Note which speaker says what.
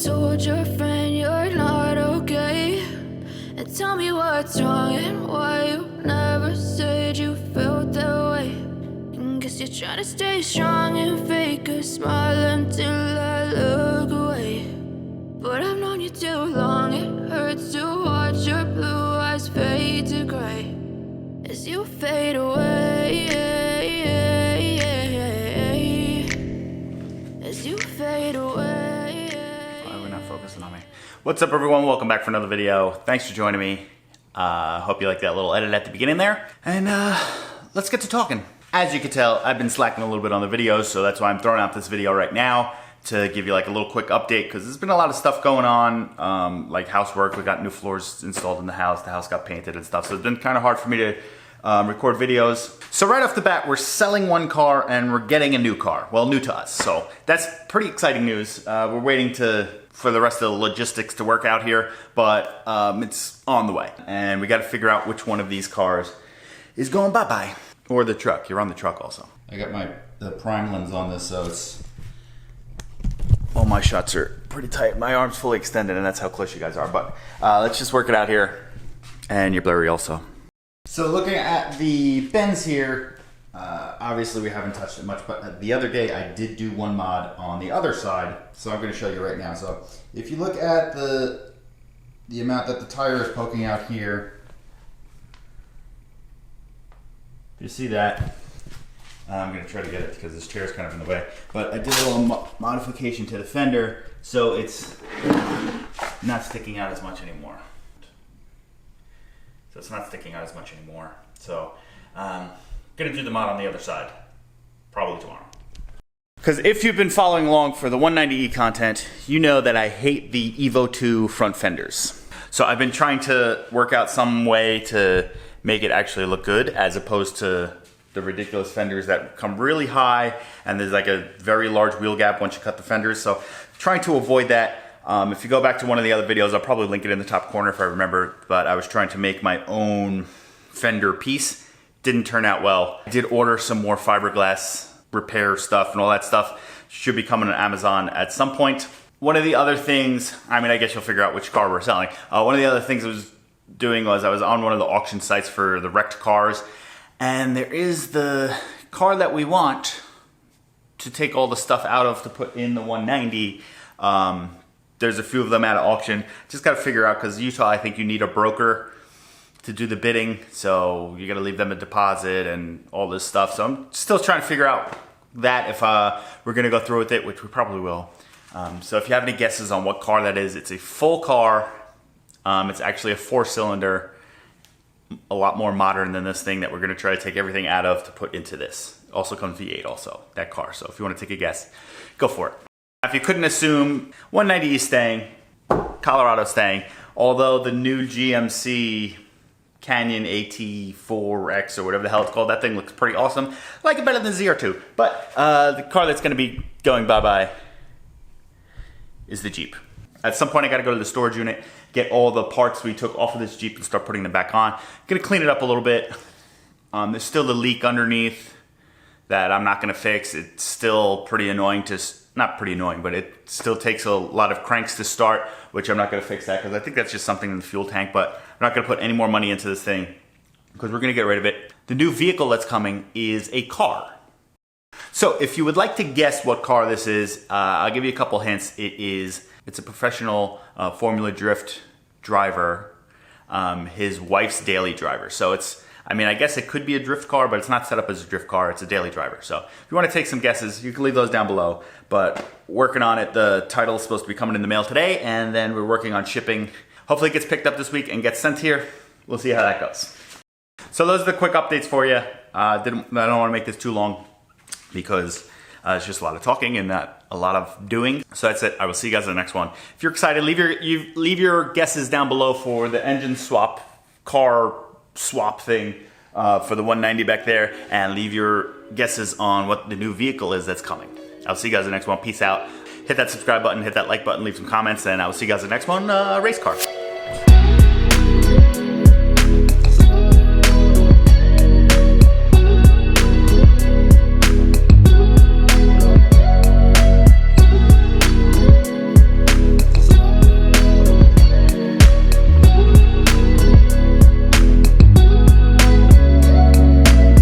Speaker 1: told your friend you're not okay? And tell me what's wrong and why you never said you felt that way. And guess you're trying to stay strong and fake a smile until I look away. But I've known you too long, it hurts to watch your blue eyes fade to gray as you fade away, as you fade away.
Speaker 2: Why are we not focusing on me? What's up, everyone? Welcome back for another video. Thanks for joining me. Hope you like that little edit at the beginning there. And let's get to talking. As you can tell, I've been slacking a little bit on the videos, so that's why I'm throwing out this video right now to give you like a little quick update, because there's been a lot of stuff going on, like housework. We got new floors installed in the house got painted and stuff, so it's been kind of hard for me to record videos. So right off the bat, we're selling one car and we're getting a new car. Well, new to us, so that's pretty exciting news. We're waiting for the rest of the logistics to work out here, but it's on the way. And we got to figure out which one of these cars is going bye-bye. Or the truck. You're on the truck also. I got the prime lens on this, so it's... All my shots are pretty tight. My arm's fully extended, and that's how close you guys are. But let's just work it out here. And you're blurry also. So looking at the Benz here, obviously we haven't touched it much, but the other day I did do one mod on the other side, so I'm going to show you right now. So if you look at the amount that the tire is poking out here, you see that? I'm going to try to get it because this chair is kind of in the way. But I did a little modification to the fender, so it's not sticking out as much anymore. So it's not sticking out as much anymore. So I'm going to do the mod on the other side, probably tomorrow. Because if you've been following along for the 190E content, you know that I hate the Evo 2 front fenders. So I've been trying to work out some way to make it actually look good, as opposed to the ridiculous fenders that come really high and there's like a very large wheel gap once you cut the fenders. So trying to avoid that. If you go back to one of the other videos, I'll probably link it in the top corner if I remember, but I was trying to make my own fender piece. Didn't turn out well. I did order some more fiberglass repair stuff and all that stuff. Should be coming on Amazon at some point. One of the other things, I mean, I guess you'll figure out which car we're selling. One of the other things I was doing was I was on one of the auction sites for the wrecked cars, and there is the car that we want to take all the stuff out of to put in the 190. There's a few of them at auction. Just got to figure out, because Utah, I think you need a broker to do the bidding, so you got to leave them a deposit and all this stuff. So I'm still trying to figure out that if we're going to go through with it, which we probably will. So if you have any guesses on what car that is, it's a full car. It's actually a 4-cylinder, a lot more modern than this thing that we're going to try to take everything out of to put into this. Also comes V8 also, that car. So if you want to take a guess, go for it. If you couldn't assume, 190 is staying, Colorado staying, although the new GMC Canyon AT4X or whatever the hell it's called, that thing looks pretty awesome. I like it better than the ZR2. But the car that's going to be going bye-bye is the Jeep. At some point I got to go to the storage unit, get all the parts we took off of this Jeep and start putting them back on. Gonna clean it up a little bit. There's still the leak underneath that I'm not gonna fix. It's still pretty annoying not pretty annoying, but it still takes a lot of cranks to start, which I'm not gonna fix that because I think that's just something in the fuel tank, but I'm not gonna put any more money into this thing because we're gonna get rid of it. The new vehicle that's coming is a car. So if you would like to guess what car this is, I'll give you a couple hints. It's a professional Formula Drift driver, his wife's daily driver. So I guess it could be a drift car, but it's not set up as a drift car. It's a daily driver. So if you want to take some guesses, you can leave those down below. But working on it, the title is supposed to be coming in the mail today, and then we're working on shipping. Hopefully it gets picked up this week and gets sent here. We'll see how that goes. So those are the quick updates for you. I don't want to make this too long because it's just a lot of talking and not a lot of doing. So that's it. I will see you guys in the next one. If you're excited, leave your guesses down below for the engine swap, car swap thing for the 190 back there, and leave your guesses on what the new vehicle is that's coming. I'll see you guys in the next one. Peace out. Hit that subscribe button, hit that like button, leave some comments, and I will see you guys in the next one, race car.